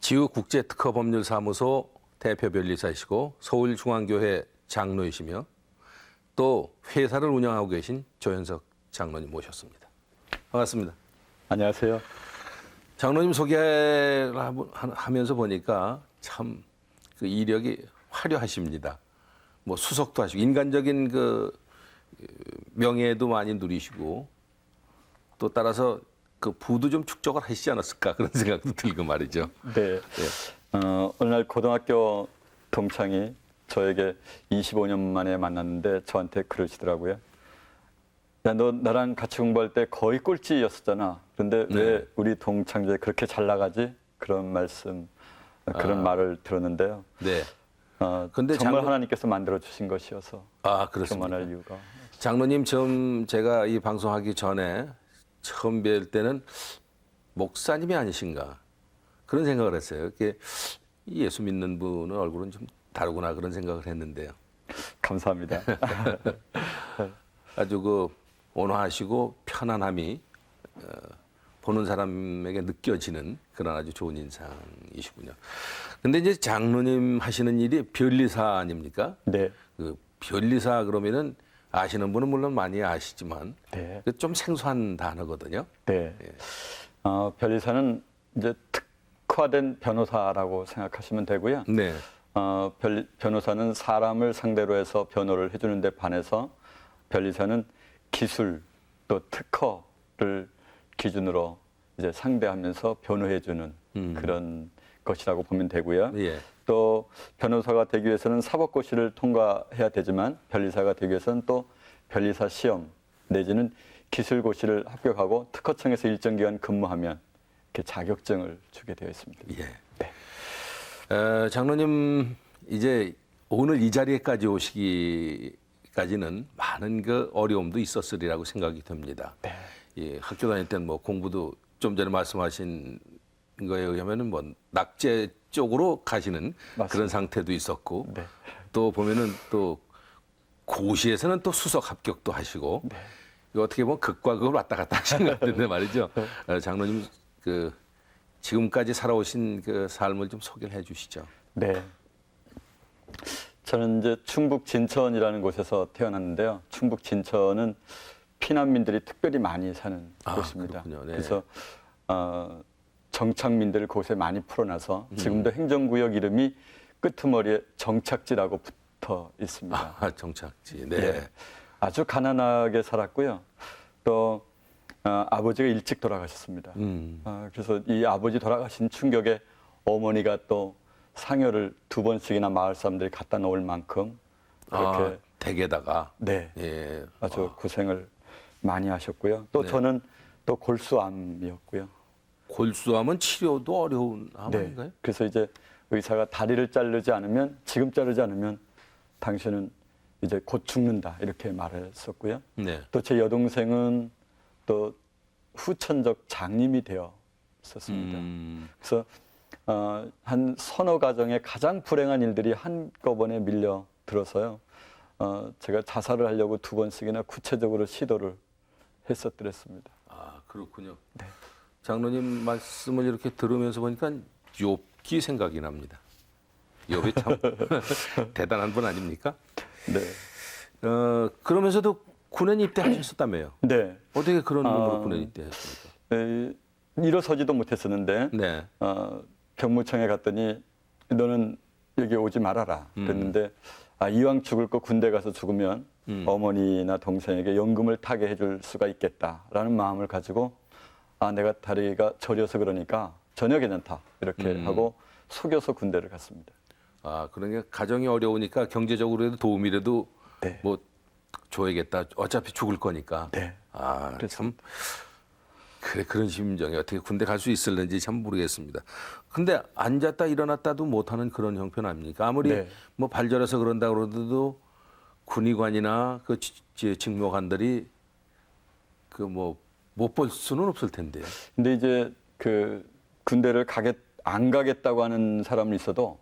지우국제특허법률사무소 대표 변리사이시고 서울중앙교회 장로이시며 또 회사를 운영하고 계신 조현석 장로님 모셨습니다. 반갑습니다. 안녕하세요. 장로님 소개를 하면서 보니까 참 그 이력이 화려하십니다. 뭐 수석도 하시고 인간적인 그 명예도 많이 누리시고 또 따라서 그 부도 좀 축적을 하시지 않았을까 그런 생각도 들고 말이죠. 네. 어느 날 고등학교 동창이 저에게 25년 만에 만났는데 저한테 그러시더라고요. 야, 너 나랑 같이 공부할 때 거의 꼴찌였었잖아. 그런데 왜 우리 동창들이 그렇게 잘 나가지? 그런 말씀, 그런 말을 들었는데요. 네. 근데 정말 하나님께서 만들어 주신 것이어서 그렇습니다. 그만할 이유가. 장로님 처음 제가 이 방송하기 전에 처음 뵐 때는 목사님이 아니신가 그런 생각을 했어요. 이렇게 예수 믿는 분은 얼굴은 좀 다르구나 그런 생각을 했는데요. 감사합니다. 아주 그 온화하시고 편안함이 보는 사람에게 느껴지는 그런 아주 좋은 인상이시군요. 근데 이제 장로님 하시는 일이 변리사 아닙니까? 네. 그 변리사 그러면은 아시는 분은 물론 많이 아시지만 네. 좀 생소한 단어거든요. 네. 변리사는 이제 특화된 변호사라고 생각하시면 되고요. 네. 변호사는 사람을 상대로 해서 변호를 해주는 데 반해서 변리사는 기술 또 특허를 기준으로 이제 상대하면서 변호해주는 그런 것이라고 보면 되고요. 예. 또 변호사가 되기 위해서는 사법고시를 통과해야 되지만 변리사가 되기 위해서는 또 변리사 시험 내지는 기술고시를 합격하고 특허청에서 일정 기간 근무하면 이렇게 자격증을 주게 되어 있습니다. 예. 네. 장로님 이제 오늘 이 자리에까지 오시기까지는 많은 그 어려움도 있었으리라고 생각이 듭니다. 네. 예, 학교 다닐 때는 뭐 공부도 좀 전에 말씀하신 거에 의하면은 뭐 낙제 쪽으로 가시는 맞습니다. 그런 상태도 있었고 네. 또 보면은 또 고시에서는 또 수석 합격도 하시고 네. 이거 어떻게 보면 극과 극을 왔다 갔다 하시는 것 같은데 말이죠. 장로님 그 지금까지 살아오신 그 삶을 좀 소개를 해주시죠. 네. 저는 이제 충북 진천이라는 곳에서 태어났는데요. 충북 진천은 피난민들이 특별히 많이 사는 곳입니다. 그렇군요. 네. 그래서 정착민들을 곳에 많이 풀어놔서 지금도 행정구역 이름이 끄트머리에 정착지라고 붙어 있습니다. 정착지. 네. 예. 아주 가난하게 살았고요. 또 아버지가 일찍 돌아가셨습니다. 그래서 이 아버지 돌아가신 충격에 어머니가 또 상여를 2번씩이나 마을 사람들이 갖다 놓을 만큼 그렇게 댁에다가 네, 예. 아주 고생을 많이 하셨고요. 또 네. 저는 또 골수암이었고요. 골수암은 치료도 어려운 암 네. 아닌가요? 그래서 이제 의사가 다리를 자르지 않으면 지금 자르지 않으면 당신은 이제 곧 죽는다 이렇게 말했었고요. 네. 또 제 여동생은 또 후천적 장님이 되어 있었습니다. 그래서 한 서너 가정의 가장 불행한 일들이 한꺼번에 밀려 들어서요. 제가 자살을 하려고 2번씩이나 구체적으로 시도를 했었더랬습니다. 그렇군요. 네. 장로님 말씀을 이렇게 들으면서 보니까 욥기 생각이 납니다. 욥이 참 대단한 분 아닙니까? 네. 그러면서도 군에 입대하셨었다며요. 네. 어떻게 그런 몸으로 군에 입대했습니까? 일어서지도 못했었는데 네. 병무청에 갔더니 너는 여기 오지 말아라 그랬는데 이왕 죽을 거 군대 가서 죽으면 어머니나 동생에게 연금을 타게 해줄 수가 있겠다라는 마음을 가지고 내가 다리가 저려서 그러니까 전혀 괜찮다 이렇게 하고 속여서 군대를 갔습니다. 그러니까 가정이 어려우니까 경제적으로라도 도움이라도 네. 뭐 줘야겠다. 어차피 죽을 거니까. 네. 참 그래 그런 심정이 어떻게 군대 갈 수 있을는지 참 모르겠습니다. 근데 앉았다 일어났다도 못하는 그런 형편 아닙니까? 아무리 네. 뭐 발절해서 그런다 그러더라도 군의관이나 그 직무관들이 그 뭐 못 볼 수는 없을 텐데요. 근데 이제 그 군대를 안 가겠다고 하는 사람은 있어도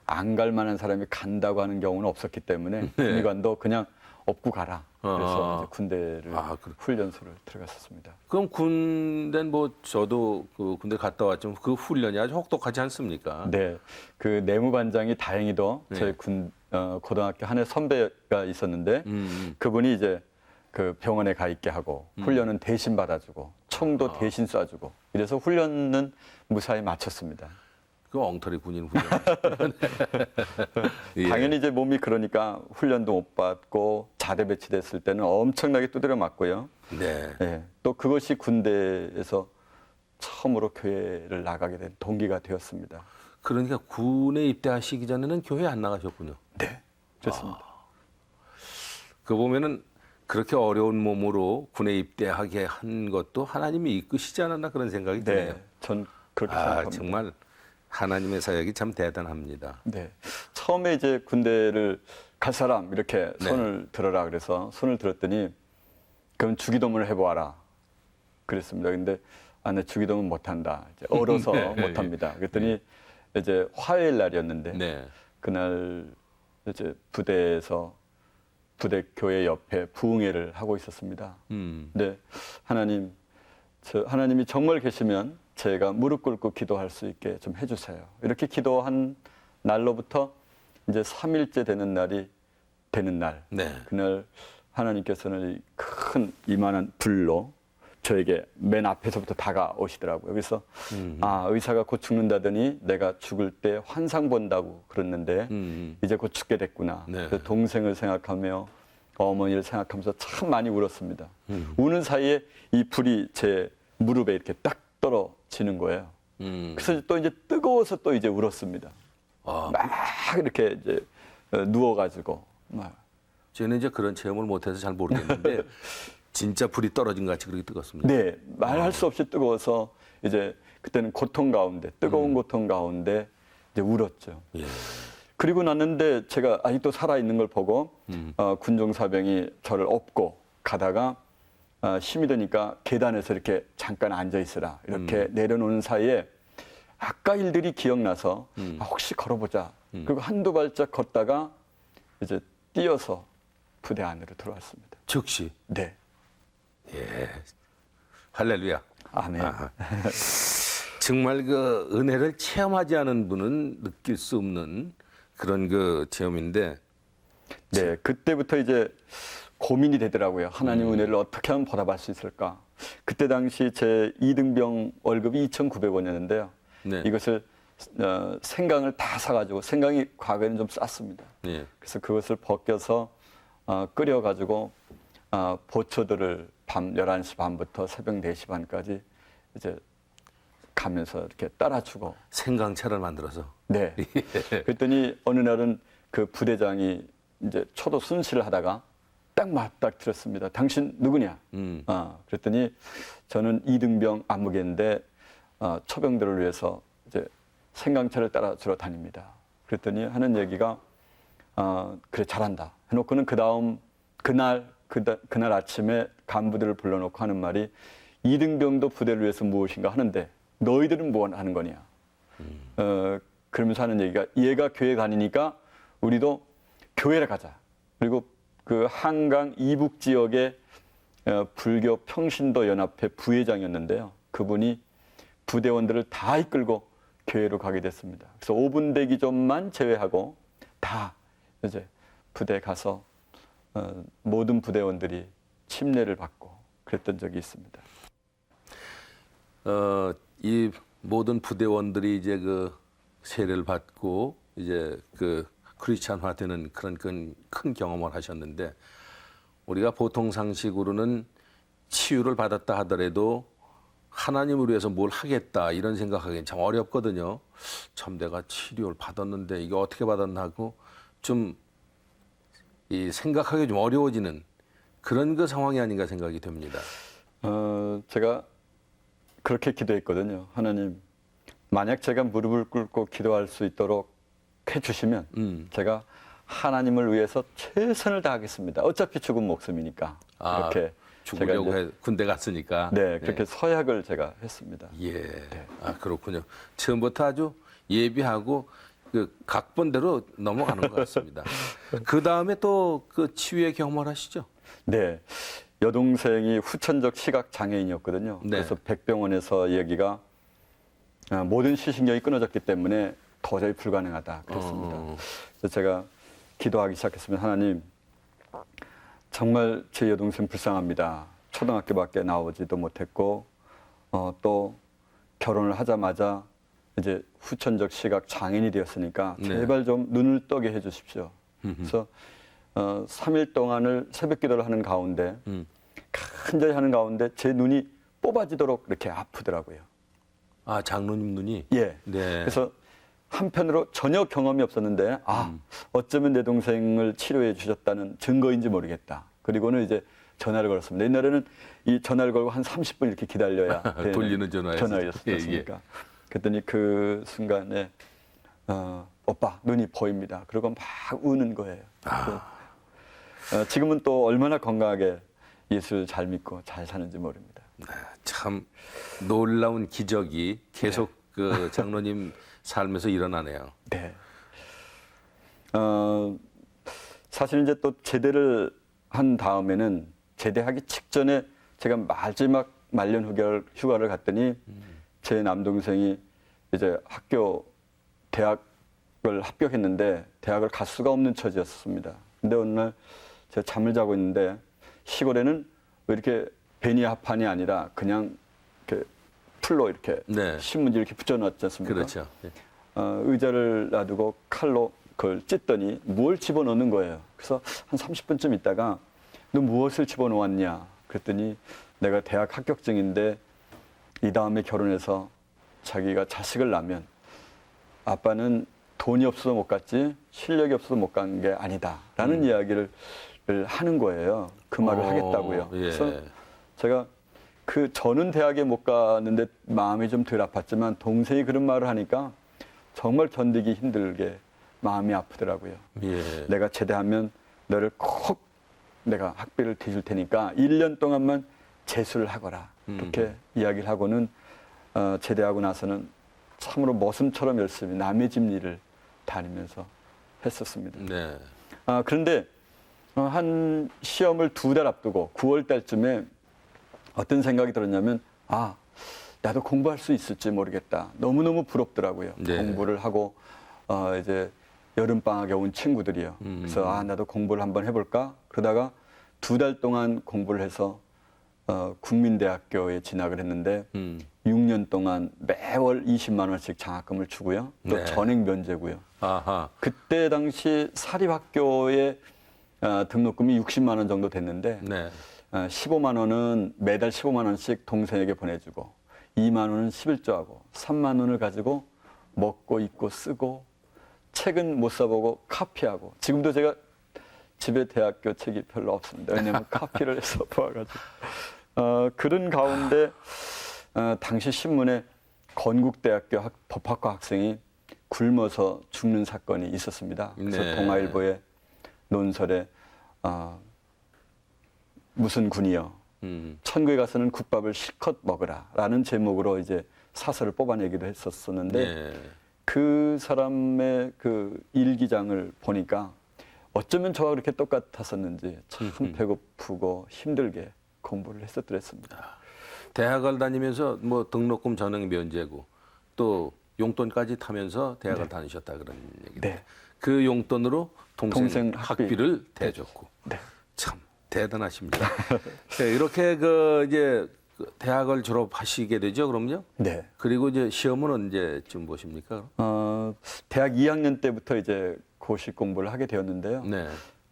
안 갈 만한 사람이 간다고 하는 경우는 없었기 때문에 군의관도 그냥 업고 가라. 그래서 이제 군대를 아, 그래. 훈련소를 들어갔었습니다. 그럼 군대는 뭐 저도 그 군대 갔다 왔지만 그 훈련이 아주 혹독하지 않습니까? 네, 그 내무반장이 다행히도 네. 저희 고등학교 한 해 선배가 있었는데 그분이 이제 그 병원에 가 있게 하고 훈련은 대신 받아주고 총도 대신 쏴주고 이래서 훈련은 무사히 마쳤습니다. 그 엉터리 군인 훈련. 예. 당연히 이제 몸이 그러니까 훈련도 못 받고 자대 배치됐을 때는 엄청나게 두드려 맞고요. 네. 예, 또 그것이 군대에서 처음으로 교회를 나가게 된 동기가 되었습니다. 그러니까 군에 입대하시기 전에는 교회 안 나가셨군요. 네, 그렇습니다. 그 보면은 그렇게 어려운 몸으로 군에 입대하게 한 것도 하나님이 이끄시지 않았나 그런 생각이 드네요. 네, 전 그렇게 아, 생각합니다. 정말 하나님의 사역이 참 대단합니다. 네. 처음에 이제 군대를 갈 사람 이렇게 네. 손을 들어라 그래서 손을 들었더니 그럼 주기도문을 해보아라 그랬습니다. 근데 내 주기도문 못한다. 이제 얼어서 네. 못합니다. 그랬더니 이제 화요일 날이었는데 네. 그날 이제 부대에서 부대 교회 옆에 부흥회를 하고 있었습니다. 네, 하나님이 정말 계시면 제가 무릎 꿇고 기도할 수 있게 좀 해주세요. 이렇게 기도한 날로부터 이제 3일째 되는 날, 네. 그날 하나님께서는 큰 이만한 불로 저에게 맨 앞에서부터 다가오시더라고요. 그래서 의사가 곧 죽는다더니 내가 죽을 때 환상 본다고 그랬는데 이제 곧 죽게 됐구나. 네. 그래서 동생을 생각하며 어머니를 생각하면서 참 많이 울었습니다. 우는 사이에 이 불이 제 무릎에 이렇게 딱 떨어지는 거예요. 그래서 또 이제 뜨거워서 또 이제 울었습니다. 아, 막 이렇게 이제 누워가지고 막. 저는 이제 그런 체험을 못해서 잘 모르겠는데 진짜 불이 떨어진 것 같이 그렇게 뜨겁습니다. 네, 말할 수 없이 뜨거워서 이제 그때는 고통 가운데 뜨거운 고통 가운데 이제 울었죠. 예. 그리고 났는데 제가 아직도 살아 있는 걸 보고 군종사병이 저를 업고 가다가 힘이 드니까 계단에서 이렇게 잠깐 앉아 있으라 이렇게 내려놓는 사이에 아까 일들이 기억나서 혹시 걸어보자. 그리고 한두 발짝 걷다가 이제 뛰어서 부대 안으로 들어왔습니다. 즉시. 네. 예. 할렐루야. 아멘. 아하. 정말 그 은혜를 체험하지 않은 분은 느낄 수 없는 그런 그 체험인데. 네, 그때부터 이제 고민이 되더라고요. 하나님 은혜를 어떻게 하면 보답할 수 있을까? 그때 당시 제 2등병 월급이 2,900원이었는데요. 네. 이것을 생강을 다 사가지고 생강이 과거에는 좀 쌌습니다. 예. 그래서 그것을 벗겨서 끓여가지고 보초들을 밤 11시 반부터 새벽 4시 반까지 이제 가면서 이렇게 따라주고. 생강차를 만들어서. 네. 그랬더니 어느 날은 그 부대장이 이제 초도 순시를 하다가 딱 맞닥뜨렸습니다. 당신 누구냐? 그랬더니 저는 2등병 안무개인데 초병들을 위해서 이제 생강차를 따라주러 다닙니다. 그랬더니 하는 얘기가 그래 잘한다. 해놓고는 그날 아침에 간부들을 불러놓고 하는 말이 2등병도 부대를 위해서 무엇인가 하는데 너희들은 뭐 하는 거냐? 그러면서 하는 얘기가 얘가 교회 다니니까 우리도 교회를 가자. 그리고 그 한강 이북 지역의 불교 평신도 연합회 부회장이었는데요. 그분이 부대원들을 다 이끌고 교회로 가게 됐습니다. 그래서 5분 대기 좀만 제외하고 다 이제 부대에 가서 모든 부대원들이 침례를 받고 그랬던 적이 있습니다. 이 모든 부대원들이 이제 그 세례를 받고 이제 그 크리스찬화되는 그런 큰 경험을 하셨는데 우리가 보통 상식으로는 치유를 받았다 하더라도 하나님을 위해서 뭘 하겠다 이런 생각하기는 참 어렵거든요. 참 내가 치료를 받았는데 이게 어떻게 받았나 하고 좀 이 생각하기 좀 어려워지는 그런 그 상황이 아닌가 생각이 됩니다. 제가 그렇게 기도했거든요. 하나님, 만약 제가 무릎을 꿇고 기도할 수 있도록 해주시면 제가 하나님을 위해서 최선을 다하겠습니다. 어차피 죽은 목숨이니까. 이렇게 죽으려고 해 군대 갔으니까. 네, 그렇게 서약을 제가 했습니다. 예. 네. 아, 그렇군요. 처음부터 아주 예비하고 그 각본대로 넘어가는 것 같습니다. 그 다음에 또 그 치유의 경험을 하시죠? 네. 여동생이 후천적 시각 장애인이었거든요. 네. 그래서 백병원에서 얘기가 모든 시신경이 끊어졌기 때문에 도저히 불가능하다 그랬습니다. 그래서 제가 기도하기 시작했습니다. 하나님, 정말 제 여동생 불쌍합니다. 초등학교밖에 나오지도 못했고 또 결혼을 하자마자 이제 후천적 시각 장애인이 되었으니까 제발 좀 눈을 뜨게 해주십시오. 그래서 3일 동안을 새벽 기도를 하는 가운데 간절히 하는 가운데 제 눈이 뽑아지도록 이렇게 아프더라고요. 아, 장로님 눈이? 예. 네. 그래서 한편으로 전혀 경험이 없었는데 어쩌면 내 동생을 치료해 주셨다는 증거인지 모르겠다. 그리고는 이제 전화를 걸었습니다. 옛날에는 이 전화를 걸고 한 30분 이렇게 기다려야 되는 돌리는 전화였습니까? 예, 예. 그랬더니 그 순간에 오빠 눈이 보입니다. 그러고 막 우는 거예요. 지금은 또 얼마나 건강하게 예수를 잘 믿고 잘 사는지 모릅니다. 참 놀라운 기적이 계속 그 장로님 삶에서 일어나네요. 네. 사실 이제 또 제대를 한 다음에는 제대하기 직전에 제가 마지막 말년 휴가를 갔더니 제 남동생이 이제 대학을 합격했는데 대학을 갈 수가 없는 처지였습니다. 근데 어느 날 제가 잠을 자고 있는데 시골에는 이렇게 베니합판이 아니라 그냥 이렇게 풀로 이렇게 네. 신문지 이렇게 붙여놨지 않습니까? 그렇죠. 예. 의자를 놔두고 칼로 그걸 찢더니 무엇을 집어넣는 거예요. 그래서 한 30분쯤 있다가 너 무엇을 집어넣었냐? 그랬더니 내가 대학 합격증인데 이 다음에 결혼해서 자기가 자식을 낳으면 아빠는 돈이 없어서 못 갔지 실력이 없어서 못 간 게 아니다라는 이야기를 하는 거예요. 그 말을 하겠다고요. 예. 그래서 제가 저는 대학에 못 갔는데 마음이 좀 덜 아팠지만 동생이 그런 말을 하니까 정말 견디기 힘들게 마음이 아프더라고요. 예. 내가 제대하면 너를 꼭 내가 학비를 대줄 테니까 1년 동안만 재수를 하거라. 이렇게 이야기를 하고는 제대하고 나서는 참으로 머슴처럼 열심히 남의 집 일을 다니면서 했었습니다. 네. 그런데 한 시험을 2달 앞두고 9월 달쯤에 어떤 생각이 들었냐면 나도 공부할 수 있을지 모르겠다. 너무너무 부럽더라고요. 네. 공부를 하고 이제 여름방학에 온 친구들이요. 그래서 나도 공부를 한번 해볼까? 그러다가 2달 동안 공부를 해서 국민대학교에 진학을 했는데 6년 동안 매월 20만 원씩 장학금을 주고요. 또 네. 전액 면제고요. 아하. 그때 당시 사립학교에 등록금이 60만 원 정도 됐는데 네. 15만 원은 매달 15만 원씩 동생에게 보내주고 2만 원은 11조하고 3만 원을 가지고 먹고 입고 쓰고 책은 못 사보고 카피하고 지금도 제가 집에 대학교 책이 별로 없습니다. 왜냐하면 카피를 해서 보아가지고 그런 가운데 당시 신문에 건국대학교 법학과 학생이 굶어서 죽는 사건이 있었습니다. 그래서 네. 동아일보의 논설에 무슨 군이여 천국에 가서는 국밥을 실컷 먹으라라는 제목으로 이제 사설을 뽑아내기도 했었었는데 네. 그 사람의 그 일기장을 보니까 어쩌면 저와 그렇게 똑같았었는지 참 배고프고 힘들게 공부를 했었더랬습니다. 대학을 다니면서 뭐 등록금 전액 면제고 또 용돈까지 타면서 대학을 다니셨다 그런 얘기인데 네. 그 용돈으로 동생 학비. 학비를 대줬고 네. 참 대단하십니다. 네, 이렇게 이제 대학을 졸업하시게 되죠, 그럼요? 네. 그리고 이제 시험은 언제쯤 보십니까? 대학 2학년 때부터 이제 고시 공부를 하게 되었는데요. 네.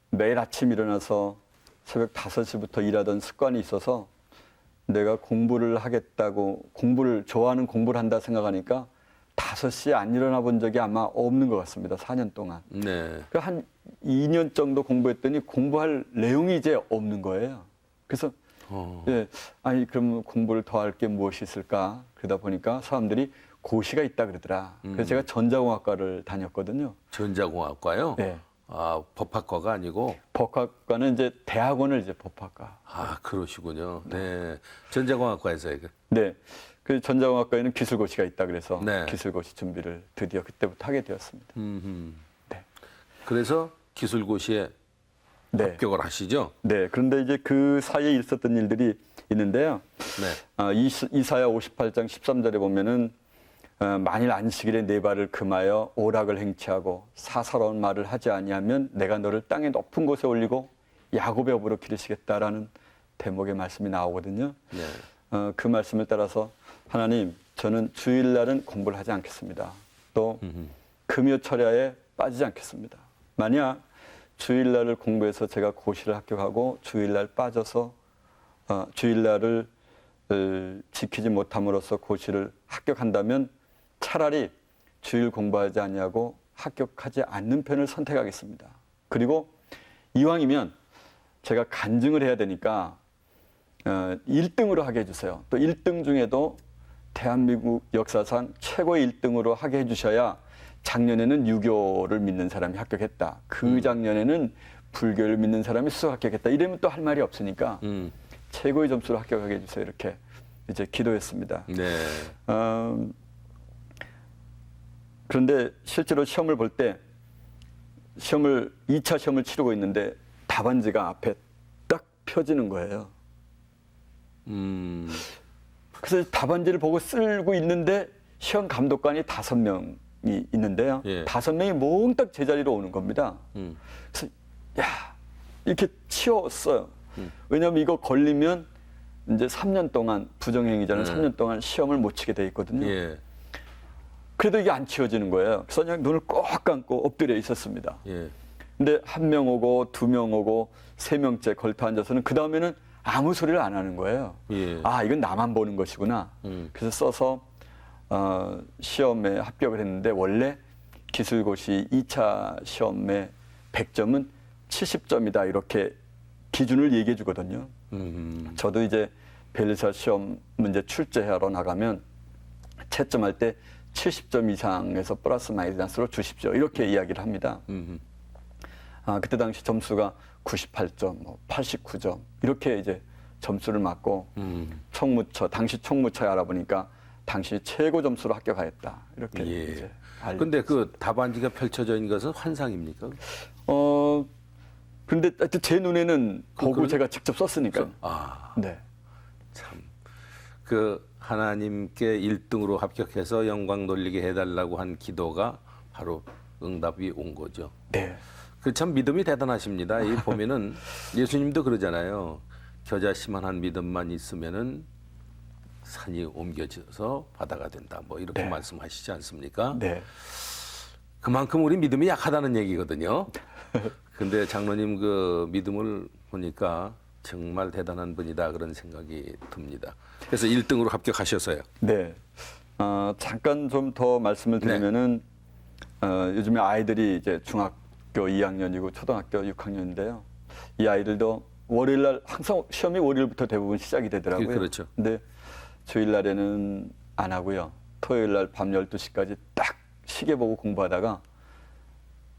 매일 아침 일어나서 새벽 5시부터 일하던 습관이 있어서 내가 공부를 하겠다고 좋아하는 공부를 한다 생각하니까 5시에 안 일어나 본 적이 아마 없는 것 같습니다. 4년 동안. 네. 한 2년 정도 공부했더니 공부할 내용이 이제 없는 거예요. 그래서 그럼 공부를 더 할 게 무엇이 있을까? 그러다 보니까 사람들이 고시가 있다 그러더라. 그래서 제가 전자공학과를 다녔거든요. 전자공학과요? 네. 법학과가 아니고. 법학과는 이제 대학원을 이제 법학과. 그러시군요. 네. 전자공학과에서 네. 그 전자공학과에는 기술고시가 있다 그래서 네. 기술고시 준비를 드디어 그때부터 하게 되었습니다. 네. 네. 그래서 기술고시에 네. 합격을 하시죠? 네. 그런데 이제 그 사이에 있었던 일들이 있는데요. 네. 이사야 58장 13절에 보면은 만일 안식일에 네 발을 금하여 오락을 행치하고 사사로운 말을 하지 아니하면 내가 너를 땅의 높은 곳에 올리고 야곱의 업으로 기르시겠다라는 대목의 말씀이 나오거든요. 네. 그 말씀을 따라서 하나님, 저는 주일날은 공부를 하지 않겠습니다. 또 금요 철야에 빠지지 않겠습니다. 만약 주일날을 공부해서 제가 고시를 합격하고 주일날 빠져서 주일날을 지키지 못함으로써 고시를 합격한다면 차라리 주일 공부하지 아니하고 합격하지 않는 편을 선택하겠습니다. 그리고 이왕이면 제가 간증을 해야 되니까 1등으로 하게 해주세요. 또 1등 중에도 대한민국 역사상 최고의 1등으로 하게 해주셔야 작년에는 유교를 믿는 사람이 합격했다. 그 작년에는 불교를 믿는 사람이 수석 합격했다. 이러면 또 할 말이 없으니까 최고의 점수로 합격하게 해주세요. 이렇게 이제 기도했습니다. 네. 그런데 실제로 시험을 볼 때 2차 시험을 치르고 있는데 답안지가 앞에 딱 펴지는 거예요. 그래서 답안지를 보고 쓸고 있는데 시험 감독관이 5명이 있는데요. 예. 5명이 몽딱 제자리로 오는 겁니다. 그래서 야, 이렇게 치웠어요. 왜냐하면 이거 걸리면 이제 3년 동안 부정행위자는 3년 동안 시험을 못 치게 돼 있거든요. 예. 그래도 이게 안 치워지는 거예요. 그래서 그냥 눈을 꼭 감고 엎드려 있었습니다. 예. 근데 1명 오고 2명 오고 3명째 걸터 앉아서는 그 다음에는 아무 소리를 안 하는 거예요. 예. 아, 이건 나만 보는 것이구나. 그래서 써서 시험에 합격을 했는데 원래 기술고시 2차 시험의 100점은 70점이다 이렇게 기준을 얘기해 주거든요. 저도 이제 벨리사 시험 문제 출제하러 나가면 채점할 때 70점 이상에서 플러스 마이너스로 주십시오. 이렇게 이야기를 합니다. 그때 당시 점수가 98점, 89점 이렇게 이제 점수를 맞고 당시 총무처에 알아보니까 당시 최고 점수로 합격하였다. 이렇게 예. 이제 근데 그 답안지가 펼쳐져 있는 것은 환상입니까? 근데 하여튼 제 눈에는 보고 그걸- 제가 직접 썼으니까요. 아, 네. 참. 그 하나님께 1등으로 합격해서 영광 돌리게 해달라고 한 기도가 바로 응답이 온 거죠. 네. 그 참 믿음이 대단하십니다. 이 보면은 예수님도 그러잖아요. 겨자씨만한 믿음만 있으면은 산이 옮겨져서 바다가 된다. 뭐 이렇게 네. 말씀하시지 않습니까? 네. 그만큼 우리 믿음이 약하다는 얘기거든요. 근데 장로님 그 믿음을 보니까 정말 대단한 분이다 그런 생각이 듭니다. 그래서 1등으로 합격하셨어요. 네. 잠깐 좀 더 말씀을 드리면은 요즘에 아이들이 이제 중학교 2학년이고 초등학교 6학년인데요. 이 아이들도 월요일 날 항상 시험이 월요일부터 대부분 시작이 되더라고요. 그렇죠. 근데 주일 날에는 안 하고요. 토요일 날 밤 12시까지 딱 시계 보고 공부하다가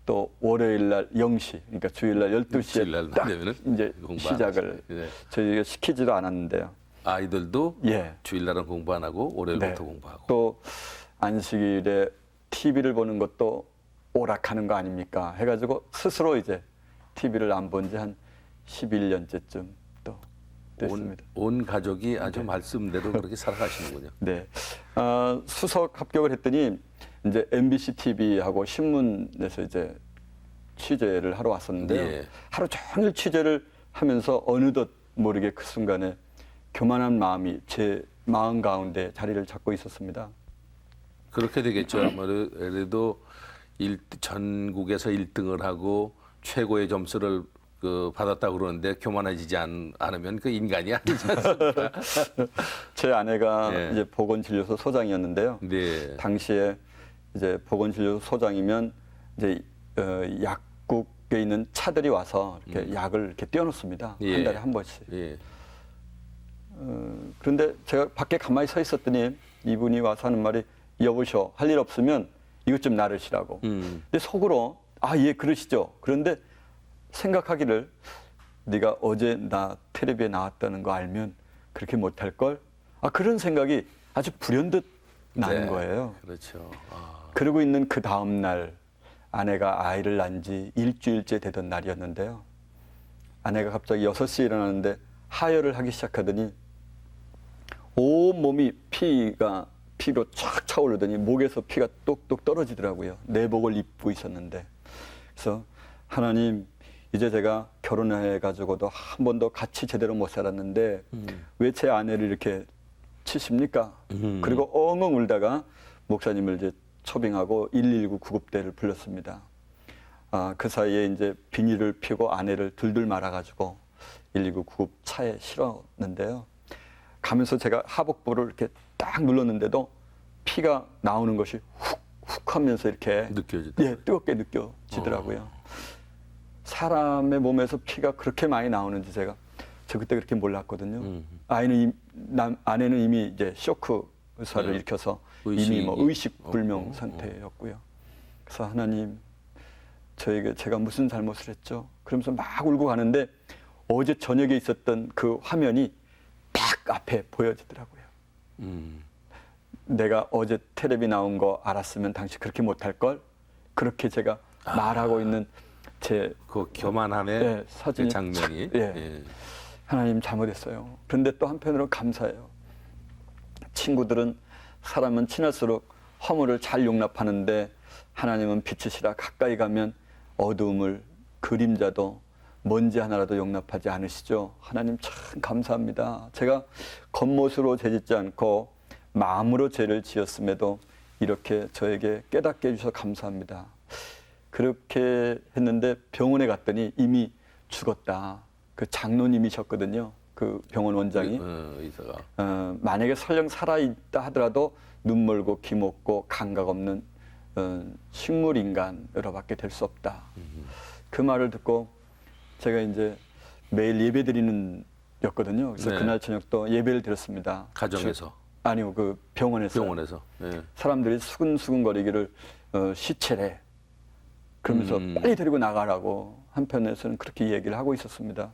또 월요일 날 0시, 그러니까 주일 날 주일 날 12시에 딱 되면은 이제 공부 안 시작을 하시죠. 네. 저희가 시키지도 않았는데요. 아이들도 예. 주일날은 공부 안 하고 월요일부터 네. 공부하고. 또 안식일에 TV를 보는 것도 오락하는 거 아닙니까? 해가지고 스스로 이제 TV를 안 본 지 한 11년째쯤 또 됐습니다. 온 가족이 아주 말씀대로 그렇게 살아가시는군요. 네. 수석 합격을 했더니 이제 MBC TV하고 신문에서 이제 취재를 하러 왔었는데요. 예. 하루 종일 취재를 하면서 어느덧 모르게 그 순간에 교만한 마음이 제 마음 가운데 자리를 잡고 있었습니다. 그렇게 되겠죠. 아무래도 전국에서 1등을 하고 최고의 점수를 받았다 그러는데 교만해지지 않으면 그 인간이 아니지 않습니까? 제 아내가 예. 이제 보건진료소 소장이었는데요. 네. 당시에 이제 보건진료소 소장이면 이제 약국에 있는 차들이 와서 이렇게 약을 이렇게 띄워놓습니다. 예. 한 달에 한 번씩. 예. 그런데 제가 밖에 가만히 서 있었더니 이분이 와서 하는 말이 여보셔 할 일 없으면 이것 좀 나르시라고. 근데 속으로 예 그러시죠. 그런데 생각하기를 네가 어제 나 텔레비에 나왔다는 거 알면 그렇게 못할 걸. 그런 생각이 아주 불현듯 나는 네. 거예요. 그렇죠. 그러고 있는 그 다음 날 아내가 아이를 낳은 지 일주일째 되던 날이었는데요. 아내가 갑자기 6시에 일어나는데 하혈을 하기 시작하더니 온 몸이 피로 쫙 차오르더니 목에서 피가 똑똑 떨어지더라고요. 내복을 입고 있었는데. 그래서 하나님, 이제 제가 결혼해가지고도 한 번도 같이 제대로 못 살았는데 왜 제 아내를 이렇게 치십니까? 그리고 엉엉 울다가 목사님을 이제 초빙하고 119 구급대를 불렀습니다. 그 사이에 이제 비닐을 피고 아내를 둘둘 말아가지고 119 구급차에 실었는데요. 가면서 제가 하복부를 이렇게 딱 눌렀는데도 피가 나오는 것이 훅 하면서 이렇게 느껴지더라고요. 예, 뜨겁게 느껴지더라고요. 사람의 몸에서 피가 그렇게 많이 나오는지 저 그때 그렇게 몰랐거든요. 아내는 이미 이제 쇼크 의사를 일으켜서 이미 뭐 의식불명 상태였고요. 그래서 하나님, 저에게 제가 무슨 잘못을 했죠? 그러면서 막 울고 가는데 어제 저녁에 있었던 그 화면이 딱 앞에 보여지더라고요. 내가 어제 텔레비 나온 거 알았으면 당시 그렇게 못할 걸, 그렇게 제가 말하고 있는 제 그 교만함의 예, 사진이 장면이. 예. 예. 하나님 잘못했어요. 그런데 또 한편으로 감사해요. 친구들은 사람은 친할수록 허물을 잘 용납하는데 하나님은 빛이시라 가까이 가면 어두움을, 그림자도 먼지 하나라도 용납하지 않으시죠. 하나님 참 감사합니다. 제가 겉모습으로 죄짓지 않고 마음으로 죄를 지었음에도 이렇게 저에게 깨닫게 해주셔서 감사합니다. 그렇게 했는데 병원에 갔더니 이미 죽었다. 그 장로님이셨거든요. 그 병원 원장이. 의사가. 만약에 설령 살아있다 하더라도 눈 멀고 귀 먹고 감각 없는 식물인간으로밖에 될 수 없다. 그 말을 듣고 제가 이제 매일 예배 드리는 였거든요. 그래서 네. 그날 저녁 또 예배를 드렸습니다. 가정에서. 아니요, 그 병원에서. 병원에서. 예. 사람들이 수근수근거리기를 시체래. 그러면서 빨리 데리고 나가라고 한편에서는 그렇게 얘기를 하고 있었습니다.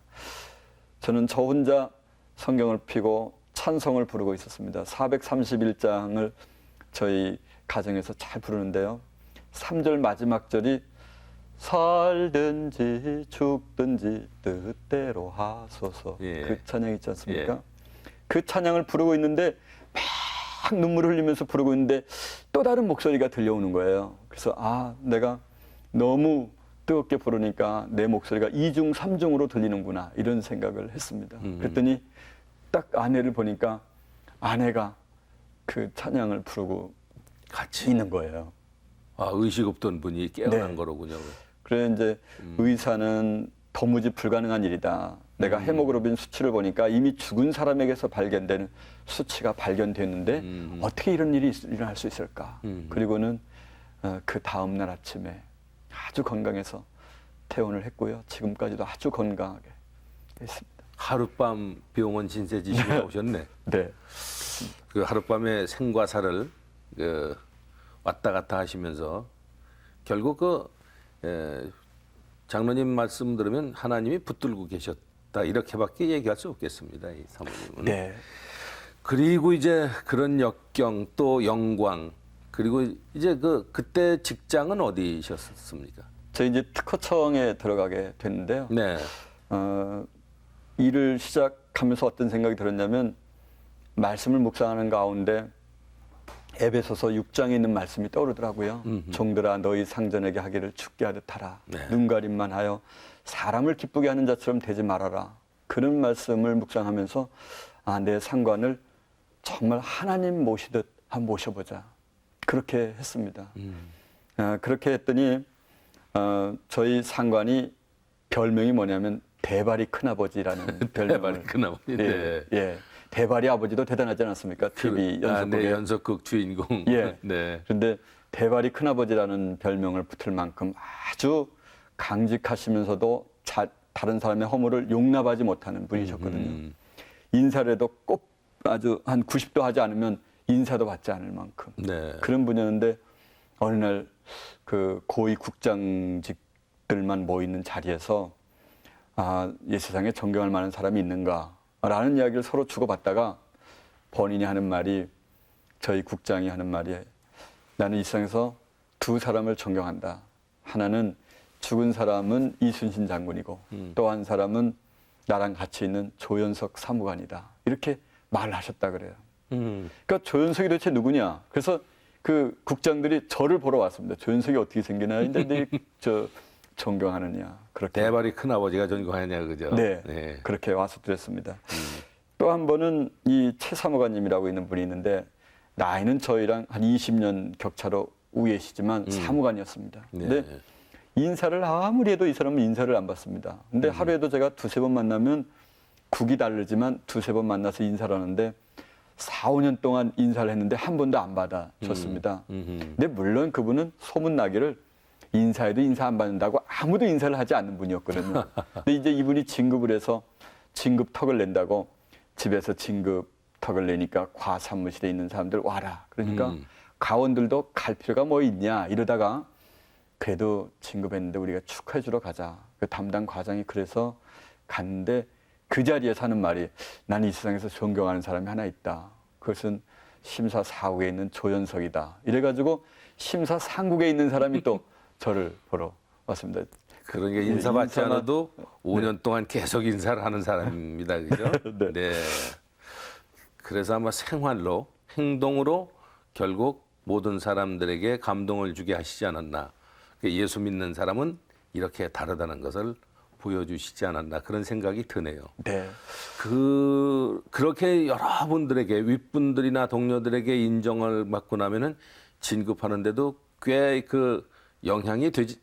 저는 저 혼자 성경을 펴고 찬송을 부르고 있었습니다. 431장을 저희 가정에서 잘 부르는데요. 3절 마지막 절이 살든지 죽든지 뜻대로 하소서. 예. 그 찬양 있지 않습니까? 예. 그 찬양을 부르고 있는데 막 눈물을 흘리면서 부르고 있는데 또 다른 목소리가 들려오는 거예요. 그래서 내가 너무 뜨겁게 부르니까 내 목소리가 2중, 3중으로 들리는구나 이런 생각을 했습니다. 그랬더니 딱 아내를 보니까 아내가 그 찬양을 부르고 같이 있는 거예요. 의식 없던 분이 깨어난 네. 거로군요. 그래 이제 의사는 도무지 불가능한 일이다. 내가 헤모글로빈 수치를 보니까 이미 죽은 사람에게서 발견되는 수치가 발견됐는데 어떻게 이런 일이 일어날 수 있을까? 그리고는 그 다음 날 아침에 아주 건강해서 퇴원을 했고요. 지금까지도 아주 건강하게 있습니다. 하룻밤 병원 진세 지시고 오셨네. 네. 그 하룻밤에 생과 사를 왔다 갔다 하시면서 결국 장로님 말씀 들으면 하나님이 붙들고 계셨다 이렇게밖에 얘기할 수 없겠습니다. 이 사모님은. 네. 그리고 이제 그런 역경 또 영광 그리고 이제 그때 직장은 어디셨습니까? 저 이제 특허청에 들어가게 됐는데요. 네. 일을 시작하면서 어떤 생각이 들었냐면 말씀을 묵상하는 가운데 에베소서 6장에 있는 말씀이 떠오르더라고요. 종들아 너희 상전에게 하기를 죽게 하듯 하라. 네. 눈가림만 하여 사람을 기쁘게 하는 자처럼 되지 말아라. 그런 말씀을 묵상하면서 내 상관을 정말 하나님 모시듯 한번 모셔보자. 그렇게 했습니다. 그렇게 했더니 저희 상관이 별명이 뭐냐면 대발이 큰아버지라는 별명을. 대발이 큰아버지. 네. 예. 대발이 아버지도 대단하지 않았습니까? TV 연속극에. 네, 연속극 주인공. 예. 네. 그런데 대발이 큰아버지라는 별명을 붙을 만큼 아주 강직하시면서도 다른 사람의 허물을 용납하지 못하는 분이셨거든요. 인사를 해도 꼭 아주 한 90도 하지 않으면 인사도 받지 않을 만큼 네. 그런 분이었는데 어느 날 그 고위 국장직들만 모이는 자리에서 이 세상에 존경할 만한 사람이 있는가라는 이야기를 서로 주고받다가 본인이 하는 말이 저희 국장이 하는 말이 나는 이 세상에서 두 사람을 존경한다. 하나는 죽은 사람은 이순신 장군이고 또 한 사람은 나랑 같이 있는 조연석 사무관이다. 이렇게 말을 하셨다 그래요. 그러니까 조연석이 도대체 누구냐? 그래서 그 국장들이 저를 보러 왔습니다. 조연석이 어떻게 생기나? 근데 저 존경하느냐. 그렇게. 대발이 큰 아버지가 존경하냐 그죠? 네, 네. 그렇게 와서 드렸습니다. 또 한 번은 이 최 사무관님이라고 있는 분이 있는데 나이는 저희랑 한 20년 격차로 우예시지만 사무관이었습니다. 네. 근데 인사를 아무리 해도 이 사람은 인사를 안 받습니다. 근데 하루에도 제가 두세 번 만나면 국이 다르지만 두세 번 만나서 인사를 하는데 4, 5년 동안 인사를 했는데 한 번도 안 받아줬습니다. 근데 물론 그분은 소문나기를 인사해도 인사 안 받는다고 아무도 인사를 하지 않는 분이었거든요. 근데 이제 이분이 진급을 해서 진급턱을 낸다고 집에서 진급턱을 내니까 과 사무실에 있는 사람들 와라. 그러니까 가원들도 갈 필요가 뭐 있냐 이러다가 그래도 진급했는데 우리가 축하해 주러 가자. 그 담당 과장이 그래서 갔는데 그 자리에 사는 말이 나는 이 세상에서 존경하는 사람이 하나 있다. 그것은 심사 4국에 있는 조연석이다. 이래가지고 심사 3국에 있는 사람이 또 저를 보러 왔습니다. 그러니까 인사 받지 인사만- 않아도 5년 동안 계속 인사를 하는 사람입니다. 그죠? 네. 네. 그래서 아마 생활로, 행동으로 결국 모든 사람들에게 감동을 주게 하시지 않았나. 예수 믿는 사람은 이렇게 다르다는 것을 보여주시지 않았나. 그런 생각이 드네요. 네. 그렇게 여러분들에게, 윗분들이나 동료들에게 인정을 받고 나면은 진급하는데도 꽤 그 영향이 되지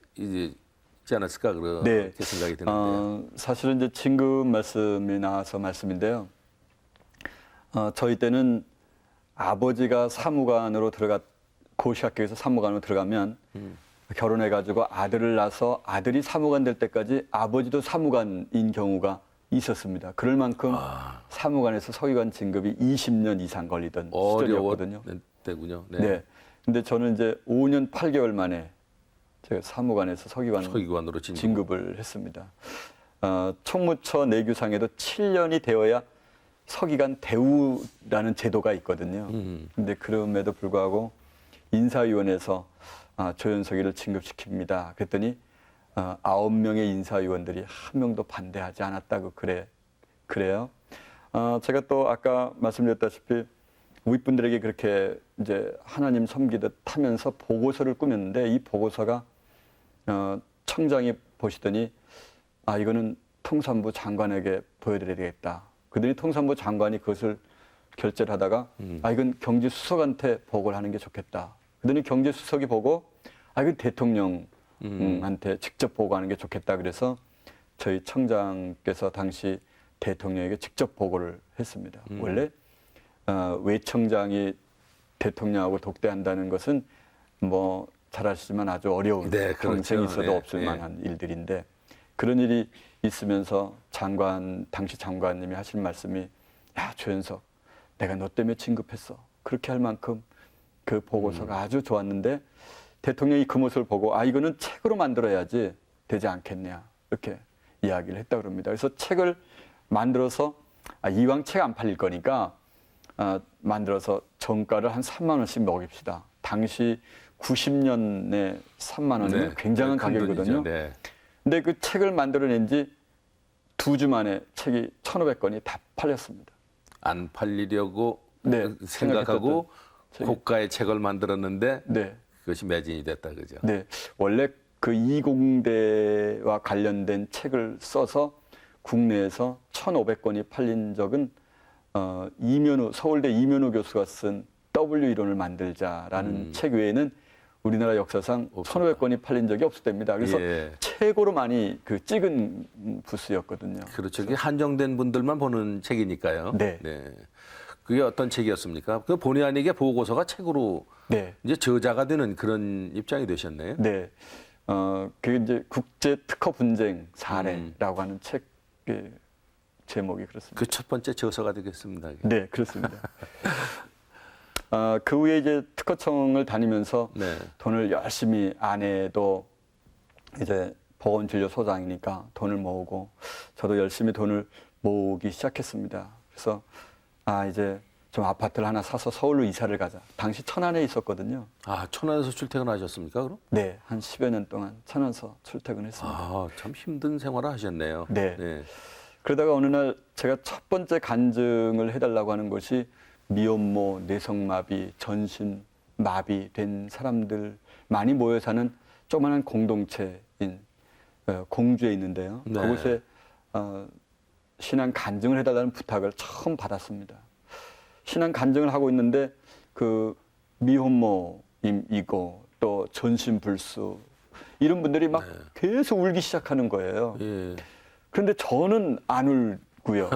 않았을까 그렇게 네. 생각이 드는데요. 사실은 이제 진급 말씀이 나와서 말씀인데요. 저희 때는 아버지가 사무관으로 고시학교에서 사무관으로 들어가면 결혼해가지고 아들을 낳아서 아들이 사무관 될 때까지 아버지도 사무관인 경우가 있었습니다. 그럴 만큼 사무관에서 서기관 진급이 20년 이상 걸리던 시절이었거든요. 때군요. 네. 네. 근데 저는 이제 5년 8개월 만에 제가 사무관에서 서기관으로 진급을 했습니다. 총무처 내규상에도 7년이 되어야 서기관 대우라는 제도가 있거든요. 근데 그럼에도 불구하고 인사위원회에서 조연석이를 진급시킵니다. 그랬더니 9명의 인사위원들이 한 명도 반대하지 않았다고 그래요. 제가 또 아까 말씀드렸다시피 윗분들에게 그렇게 이제 하나님 섬기듯 하면서 보고서를 꾸몄는데 이 보고서가 청장이 보시더니 이거는 통산부 장관에게 보여드려야 되겠다. 그들이 통산부 장관이 그것을 결재를 하다가 이건 경제수석한테 보고를 하는 게 좋겠다. 그러더니 경제수석이 보고 이건 대통령한테 직접 보고하는 게 좋겠다. 그래서 저희 청장께서 당시 대통령에게 직접 보고를 했습니다. 원래 외청장이 대통령하고 독대한다는 것은 뭐 잘 아시지만 아주 어려운 네, 평생 그렇죠. 있어도 네, 없을 네. 만한 일들인데 그런 일이 있으면서 당시 장관님이 하신 말씀이 야 조연석 내가 너 때문에 진급했어. 그렇게 할 만큼 그 보고서가 아주 좋았는데 대통령이 그 모습을 보고 이거는 책으로 만들어야지 되지 않겠냐 이렇게 이야기를 했다 그럽니다. 그래서 책을 만들어서 이왕 책 안 팔릴 거니까 만들어서 정가를 한 3만 원씩 먹입시다. 당시 90년에 3만 원이면 네, 굉장한 큰 가격이거든요. 돈이죠. 네. 근데 그 책을 만들어낸 지 2주 만에 책이 1,500권이 다 팔렸습니다. 안 팔리려고 네, 생각하고 책이. 고가의 책을 만들었는데 네. 그것이 매진이 됐다 그죠? 네. 원래 그 이공대와 관련된 책을 써서 국내에서 1,500권이 팔린 적은 서울대 이면호 교수가 쓴 W 이론을 만들자라는 책 외에는 우리나라 역사상 1,500권이 팔린 적이 없을 때입니다. 그래서 예. 최고로 많이 찍은 부스였거든요. 그렇죠. 그게 한정된 분들만 보는 책이니까요. 네. 그게 어떤 책이었습니까? 그 본의 아니게 보고서가 책으로 네. 이제 저자가 되는 그런 입장이 되셨네요. 네. 그게 이제 국제 특허 분쟁 사례라고 하는 책의 제목이 그렇습니다. 그 첫 번째 저서가 되겠습니다. 네, 그렇습니다. 그 후에 이제 특허청을 다니면서 네. 돈을 열심히 아내도 이제 보건진료소장이니까 돈을 모으고 저도 열심히 돈을 모으기 시작했습니다. 그래서 이제 좀 아파트를 하나 사서 서울로 이사를 가자. 당시 천안에 있었거든요. 아, 천안에서 출퇴근하셨습니까, 그럼? 네, 한 10여 년 동안 천안에서 출퇴근했습니다. 아, 참 힘든 생활을 하셨네요. 네. 그러다가 어느 날 제가 첫 번째 간증을 해달라고 하는 것이 미혼모, 뇌성마비, 전신마비 된 사람들 많이 모여 사는 조그마한 공동체인 공주에 있는데요. 네. 그곳에 신앙 간증을 해달라는 부탁을 처음 받았습니다. 신앙 간증을 하고 있는데 그 미혼모이고 또 전신불수 이런 분들이 막 계속 울기 시작하는 거예요. 예. 그런데 저는 안 울고요.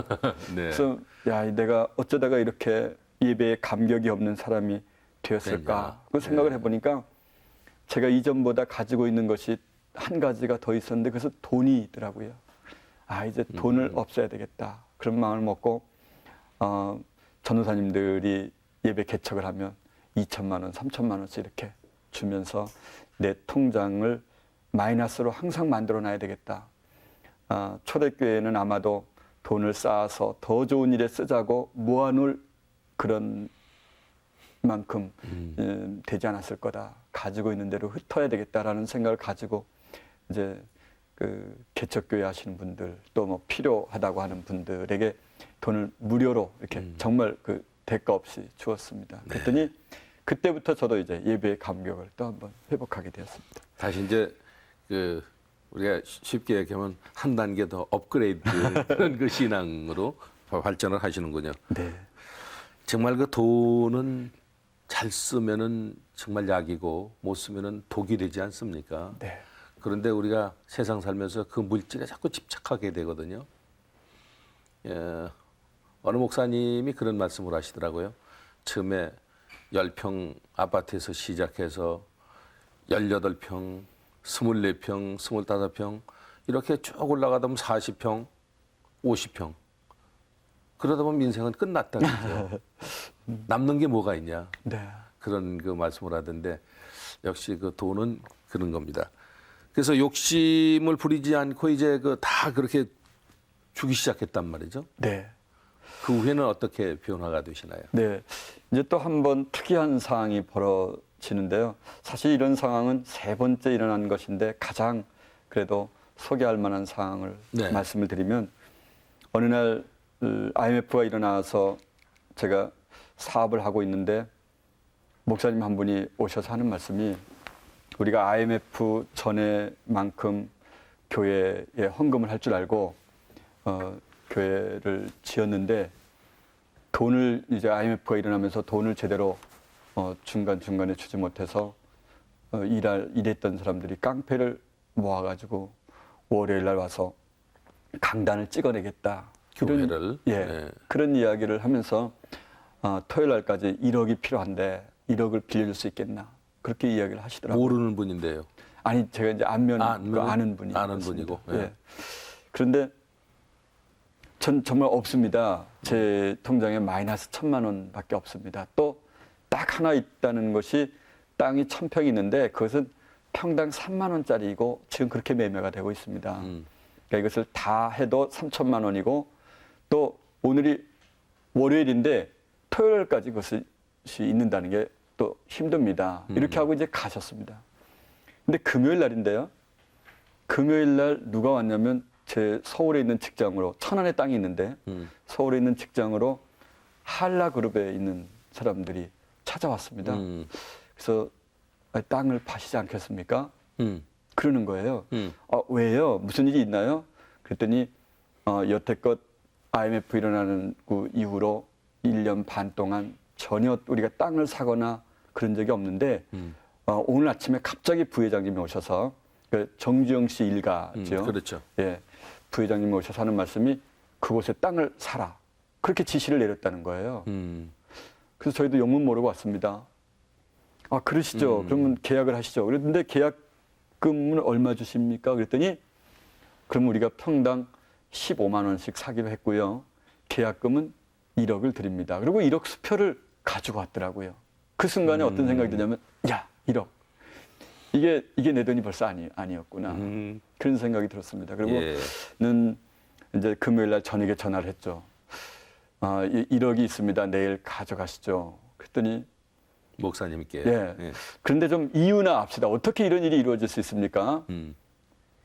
네. 그래서 야, 내가 어쩌다가 이렇게 예배에 감격이 없는 사람이 되었을까? 그 생각을 해보니까 제가 이전보다 가지고 있는 것이 한 가지가 더 있었는데 그래서 돈이더라고요. 아, 이제 돈을 없애야 되겠다. 그런 마음을 먹고 전도사님들이 예배 개척을 하면 2천만 원, 3천만 원씩 이렇게 주면서 내 통장을 마이너스로 항상 만들어 놔야 되겠다. 초대교회는 아마도 돈을 쌓아서 더 좋은 일에 쓰자고 모아놓을 그런 만큼 되지 않았을 거다. 가지고 있는 대로 흩어야 되겠다라는 생각을 가지고 이제 그 개척교회 하시는 분들 또 뭐 필요하다고 하는 분들에게 돈을 무료로 이렇게 정말 그 대가 없이 주었습니다. 그랬더니 그때부터 저도 이제 예배의 감격을 또 한번 회복하게 되었습니다. 다시 이제 그 우리가 쉽게 얘기하면 한 단계 더 업그레이드 그런 그 신앙으로 발전을 하시는군요. 네. 정말 그 돈은 잘 쓰면은 정말 약이고 못 쓰면은 독이 되지 않습니까? 네. 그런데 우리가 세상 살면서 그 물질에 자꾸 집착하게 되거든요. 어느 목사님이 그런 말씀을 하시더라고요. 처음에 10평 아파트에서 시작해서 18평, 24평, 25평 이렇게 쭉 올라가다 보면 40평, 50평. 그러다 보면 인생은 끝났다 그러죠. 남는 게 뭐가 있냐. 네. 그런 그 말씀을 하던데 역시 그 돈은 그런 겁니다. 그래서 욕심을 부리지 않고 이제 그 다 그렇게 주기 시작했단 말이죠. 네. 그 후에는 어떻게 변화가 되시나요? 네. 이제 또 한 번 특이한 상황이 벌어지는데요. 사실 이런 상황은 세 번째 일어난 것인데 가장 그래도 소개할 만한 상황을 네. 말씀을 드리면 어느 날 IMF가 일어나서 제가 사업을 하고 있는데 목사님 한 분이 오셔서 하는 말씀이 우리가 IMF 전에만큼 교회에 헌금을 할 줄 알고 교회를 지었는데 돈을 이제 IMF가 일어나면서 돈을 제대로 중간중간에 주지 못해서 일했던 사람들이 깡패를 모아가지고 월요일 날 와서 강단을 찍어내겠다. 교회를. 예, 그런 이야기를 하면서 토요일 날까지 1억이 필요한데 1억을 빌려줄 수 있겠나. 그렇게 이야기를 하시더라고요. 모르는 분인데요. 아니 제가 이제 아는 분이 아는 분이고. 예. 그런데 전 정말 없습니다. 제 통장에 마이너스 1,000만 원밖에 없습니다. 또 딱 하나 있다는 것이 땅이 1,000평이 있는데 그것은 평당 3만 원짜리이고 지금 그렇게 매매가 되고 있습니다. 그러니까 이것을 다 해도 3천만 원이고 또 오늘이 월요일인데 토요일까지 그것이 있는다는 게 또 힘듭니다. 이렇게 하고 이제 가셨습니다. 근데 금요일 날인데요. 금요일 날 누가 왔냐면 제 서울에 있는 직장으로 천안에 땅이 있는데 서울에 있는 직장으로 한라그룹에 있는 사람들이 찾아왔습니다. 그래서 땅을 파시지 않겠습니까? 그러는 거예요. 왜요? 무슨 일이 있나요? 그랬더니 여태껏 IMF 일어나는 그 이후로 1년 반 동안 전혀 우리가 땅을 사거나 그런 적이 없는데 오늘 아침에 갑자기 부회장님이 오셔서 그 정주영 씨 일가죠. 그렇죠. 예, 부회장님이 오셔서 하는 말씀이 그곳에 땅을 사라. 그렇게 지시를 내렸다는 거예요. 그래서 저희도 영문 모르고 왔습니다. 아, 그러시죠. 그러면 계약을 하시죠. 그런데 계약금은 얼마 주십니까? 그랬더니 그럼 우리가 평당 15만 원씩 사기로 했고요. 계약금은 1억을 드립니다. 그리고 1억 수표를 가지고 왔더라고요. 그 순간에 어떤 생각이 드냐면, 야, 1억. 이게 내 돈이 벌써 아니었구나. 그런 생각이 들었습니다. 그리고는 이제 금요일 날 저녁에 전화를 했죠. 1억이 있습니다. 내일 가져가시죠. 그랬더니 목사님께. 예. 예. 그런데 좀 이유나 압시다. 어떻게 이런 일이 이루어질 수 있습니까?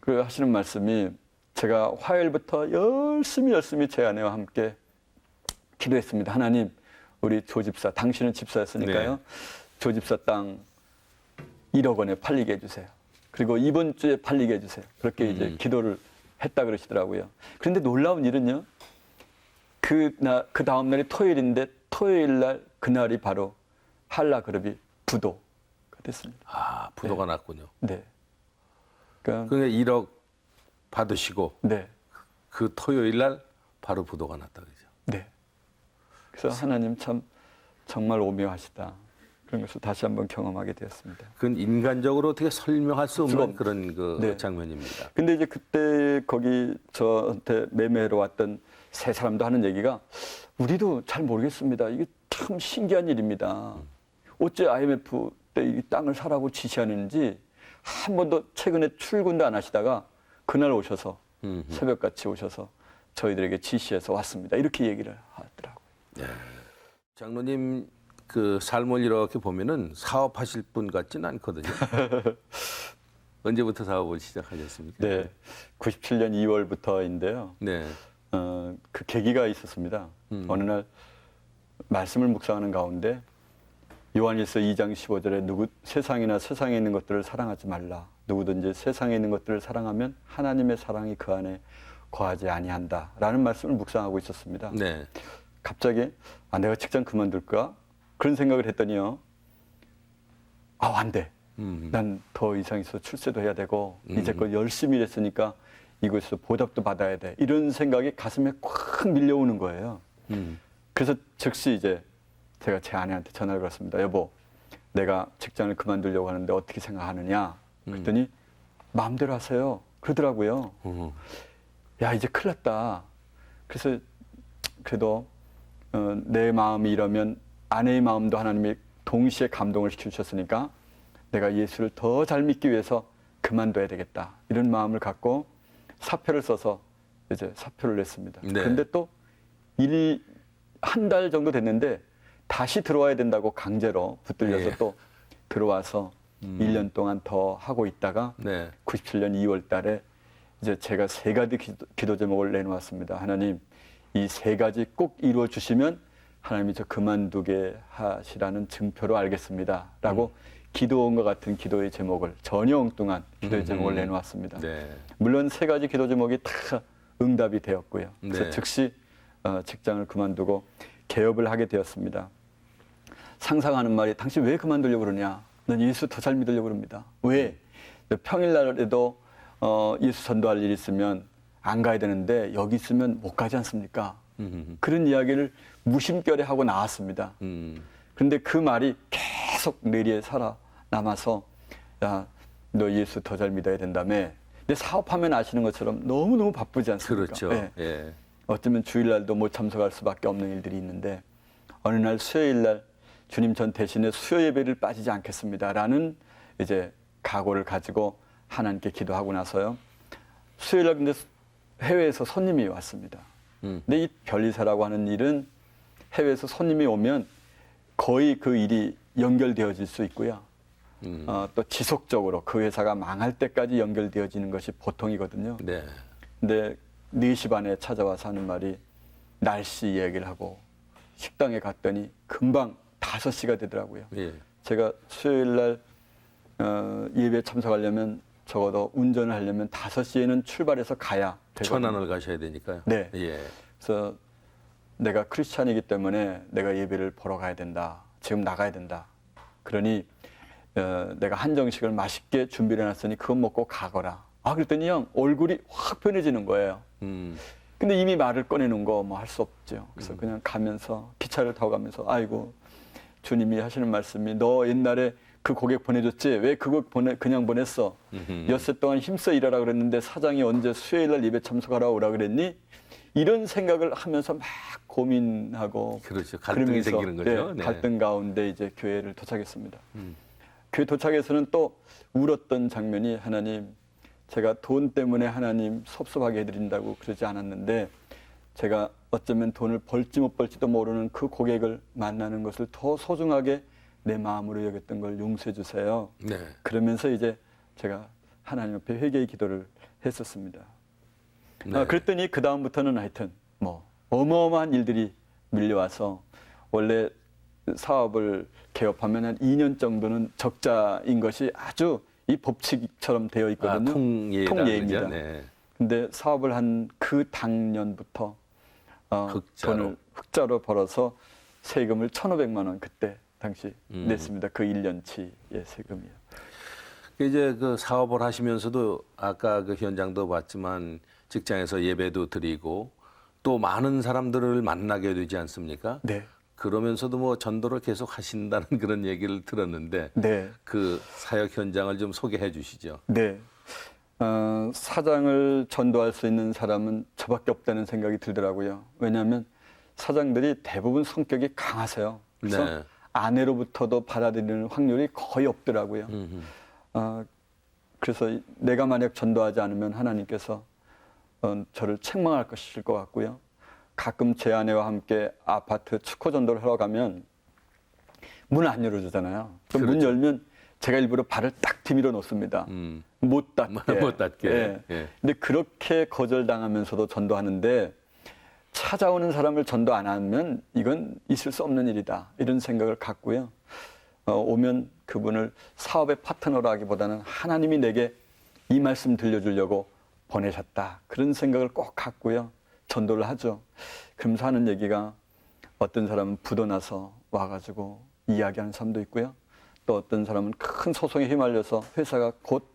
그 하시는 말씀이 제가 화요일부터 열심히 제 아내와 함께 기도했습니다. 하나님, 우리 조 집사, 당신은 집사였으니까요. 네. 조 집사 땅 1억 원에 팔리게 해주세요. 그리고 이번 주에 팔리게 해주세요. 그렇게 이제 기도를 했다 그러시더라고요. 그런데 놀라운 일은요. 그 다음 날이 토요일인데 토요일 날 그날이 바로 한라그룹이 부도가 됐습니다. 아, 부도가 났군요. 네. 그러니까 그러니까 1억 받으시고 네. 그 토요일 날 바로 부도가 났다 그러죠. 네. 그래서 하나님 참 정말 오묘하시다. 그런 것을 다시 한번 경험하게 되었습니다. 그건 인간적으로 어떻게 설명할 수 없는 수가 그런 그 네. 장면입니다. 근데 이제 그때 거기 저한테 매매하러 왔던 세 사람도 하는 얘기가 우리도 잘 모르겠습니다. 이게 참 신기한 일입니다. 어째 IMF 때 이 땅을 사라고 지시하는지 한 번도 최근에 출근도 안 하시다가 그날 오셔서 새벽같이 오셔서 저희들에게 지시해서 왔습니다. 이렇게 얘기를 하더라고요. 예. 장로님 그 삶을 이렇게 보면은 사업하실 분 같지는 않거든요. 언제부터 사업을 시작하셨습니까? 네, 97년 2월부터인데요. 네. 그 계기가 있었습니다. 어느 날 말씀을 묵상하는 가운데 요한일서 2장 15절에 세상이나 세상에 있는 것들을 사랑하지 말라. 누구든지 세상에 있는 것들을 사랑하면 하나님의 사랑이 그 안에 거하지 아니한다. 라는 말씀을 묵상하고 있었습니다. 네. 갑자기 내가 직장 그만둘까? 그런 생각을 했더니요. 안 돼. 난 더 이상 있어 출세도 해야 되고 이제껏 열심히 일했으니까 이곳에서 보답도 받아야 돼. 이런 생각이 가슴에 꽉 밀려오는 거예요. 그래서 즉시 이제 제가 제 아내한테 전화를 걸었습니다. 여보, 내가 직장을 그만두려고 하는데 어떻게 생각하느냐? 그랬더니 마음대로 하세요. 그러더라고요. 야, 이제 큰일 났다. 그래서 그래도 내 마음이 이러면 아내의 마음도 하나님이 동시에 감동을 시켜주셨으니까 내가 예수를 더 잘 믿기 위해서 그만둬야 되겠다. 이런 마음을 갖고 사표를 써서 이제 사표를 냈습니다. 네. 그런데 또 한 달 정도 됐는데 다시 들어와야 된다고 강제로 붙들려서 예. 또 들어와서 1년 동안 더 하고 있다가 네. 97년 2월 달에 이제 제가 세 가지 기도 제목을 내놓았습니다. 하나님, 이 세 가지 꼭 이루어 주시면 하나님이 저 그만두게 하시라는 증표로 알겠습니다. 라고 기도원과 같은 기도의 제목을 전혀 엉뚱한 기도의 제목을 내놓았습니다. 네. 물론 세 가지 기도 제목이 다 응답이 되었고요. 그래서 네. 즉시 직장을 그만두고 개업을 하게 되었습니다. 상상하는 말이 당신 왜 그만두려고 그러냐? 난 예수 더 잘 믿으려고 그럽니다. 왜? 평일날에도 예수 전도할 일이 있으면 안 가야 되는데 여기 있으면 못 가지 않습니까? 그런 이야기를 무심결에 하고 나왔습니다. 그런데 그 말이 계속 뇌리에 살아남아서 야, 너 예수 더 잘 믿어야 된다며. 근데 사업하면 아시는 것처럼 너무너무 바쁘지 않습니까? 그렇죠. 네. 예. 어쩌면 주일날도 못 참석할 수밖에 없는 일들이 있는데 어느 날 수요일날 주님 전 대신에 수요 예배를 빠지지 않겠습니다라는 이제 각오를 가지고 하나님께 기도하고 나서요. 수요일날 근데 해외에서 손님이 왔습니다. 근데 이 변리사라고 하는 일은 해외에서 손님이 오면 거의 그 일이 연결되어질 수 있고요. 또 지속적으로 그 회사가 망할 때까지 연결되어지는 것이 보통이거든요. 네. 근데 4시 반에 찾아와서 하는 말이 날씨 얘기를 하고 식당에 갔더니 금방 5시가 되더라고요. 예. 제가 수요일 날 예배 참석하려면 적어도 운전을 하려면 5시에는 출발해서 가야 되거든요. 천안을 가셔야 되니까요. 네. 예. 그래서 내가 크리스찬이기 때문에 내가 예배를 보러 가야 된다. 지금 나가야 된다. 그러니 내가 한정식을 맛있게 준비를 해놨으니 그거 먹고 가거라. 그랬더니 형 얼굴이 확 변해지는 거예요. 근데 이미 말을 꺼내는 거 뭐 할 수 없죠. 그래서 그냥 가면서 기차를 타고 가면서 아이고 주님이 하시는 말씀이 너 옛날에 그 고객 보내줬지? 왜 그거 그냥 보냈어? 엿새 동안 힘써 일하라 그랬는데 사장이 언제 수요일 날 예배 참석하라 오라 그랬니? 이런 생각을 하면서 막 고민하고 그렇죠. 갈등이 그러면서, 생기는 거죠. 네. 갈등 가운데 이제 교회를 도착했습니다. 교회 도착해서는 또 울었던 장면이 하나님 제가 돈 때문에 하나님 섭섭하게 해드린다고 그러지 않았는데 제가 어쩌면 돈을 벌지 못 벌지도 모르는 그 고객을 만나는 것을 더 소중하게 내 마음으로 여겼던 걸 용서해 주세요. 네. 그러면서 이제 제가 하나님 앞에 회개의 기도를 했었습니다. 네. 그랬더니 그 다음부터는 하여튼 뭐 어마어마한 일들이 밀려와서 원래 사업을 개업하면 한 2년 정도는 적자인 것이 아주 이 법칙처럼 되어 있거든요. 통예입니다. 네. 근데 사업을 한 그 당년부터 흑자로. 돈을 흑자로 벌어서 세금을 1,500만 원 그때 당시 냈습니다. 그 1년치의 세금이요. 이제 그 사업을 하시면서도 아까 그 현장도 봤지만 직장에서 예배도 드리고 또 많은 사람들을 만나게 되지 않습니까? 네. 그러면서도 뭐 전도를 계속 하신다는 그런 얘기를 들었는데 네. 그 사역 현장을 좀 소개해 주시죠. 네. 사장을 전도할 수 있는 사람은 저밖에 없다는 생각이 들더라고요. 왜냐하면 사장들이 대부분 성격이 강하세요. 그래서 네. 아내로부터도 받아들이는 확률이 거의 없더라고요. 그래서 내가 만약 전도하지 않으면 하나님께서 저를 책망할 것일 것 같고요. 가끔 제 아내와 함께 아파트 축호 전도를 하러 가면 문을 안 열어주잖아요. 그럼 문 그렇죠. 열면 제가 일부러 발을 딱 디밀어 놓습니다. 못 닿게. 못 닿게. 예. 예. 근데 그렇게 거절당하면서도 전도하는데 찾아오는 사람을 전도 안 하면 이건 있을 수 없는 일이다. 이런 생각을 갖고요. 오면 그분을 사업의 파트너로 하기보다는 하나님이 내게 이 말씀 들려주려고 보내셨다. 그런 생각을 꼭 갖고요. 전도를 하죠. 그러면서 하는 얘기가 어떤 사람은 부도 나서 와가지고 이야기하는 사람도 있고요. 또 어떤 사람은 큰 소송에 휘말려서 회사가 곧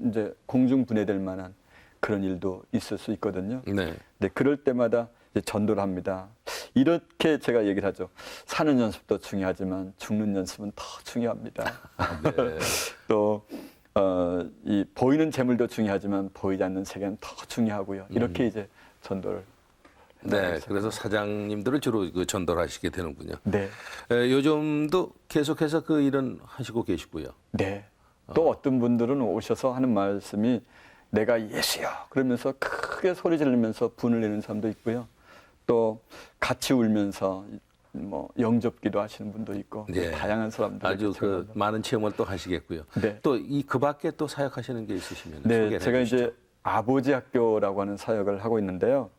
이제 공중분해될 만한 그런 일도 있을 수 있거든요. 네. 근데 그럴 때마다 이제 전도를 합니다. 이렇게 제가 얘기를 하죠. 사는 연습도 중요하지만 죽는 연습은 더 중요합니다. 네. 또 이 보이는 재물도 중요하지만 보이지 않는 세계는 더 중요하고요. 이렇게 이제 전도를. 네. 그래서 사장님들을 주로 그 전도를 하시게 되는군요. 네. 요즘도 계속해서 그 일은 하시고 계시고요. 네. 또 어떤 분들은 오셔서 하는 말씀이 내가 예수여 그러면서 크게 소리 지르면서 분을 내는 사람도 있고요. 또 같이 울면서 뭐 영접기도 하시는 분도 있고 네. 다양한 사람들 아주 그 많은 체험을 또 하시겠고요. 네. 또 그 밖에 또 사역하시는 게 있으시면 네, 소개해 제가 주시죠. 이제 아버지 학교라고 하는 사역을 하고 있는데요.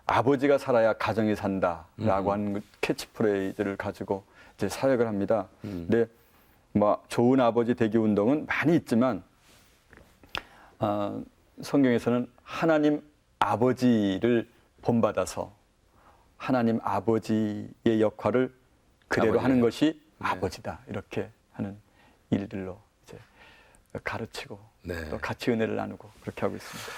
아버지가 살아야 가정이 산다라고 하는 캐치프레이즈를 가지고 이제 사역을 합니다. 근데 뭐 좋은 아버지 되기 운동은 많이 있지만 성경에서는 하나님 아버지를 본받아서 하나님 아버지의 역할을 그대로 아버지. 하는 것이 네. 아버지다 이렇게 하는 일들로 이제 가르치고 네. 또 같이 은혜를 나누고 그렇게 하고 있습니다.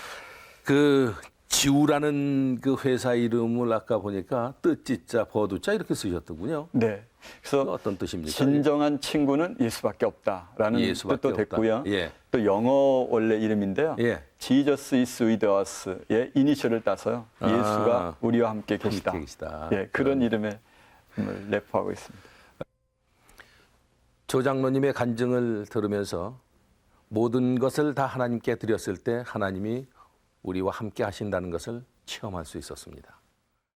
그 지우라는 그 회사 이름을 아까 보니까 뜻지자 버두자 이렇게 쓰셨더군요. 네. 그래서 어떤 뜻입니까? 진정한 친구는 예수밖에 없다라는 예수밖에 뜻도 없다. 됐고요. 예. 또 영어 원래 이름인데요. 예. Jesus is with us의 이니셜을 따서요. 아. 예수가 우리와 함께 계시다. 함께 계시다. 예, 그런 이름의 래퍼하고 있습니다. 조 장로님의 간증을 들으면서 모든 것을 다 하나님께 드렸을 때 하나님이 우리와 함께 하신다는 것을 체험할 수 있었습니다.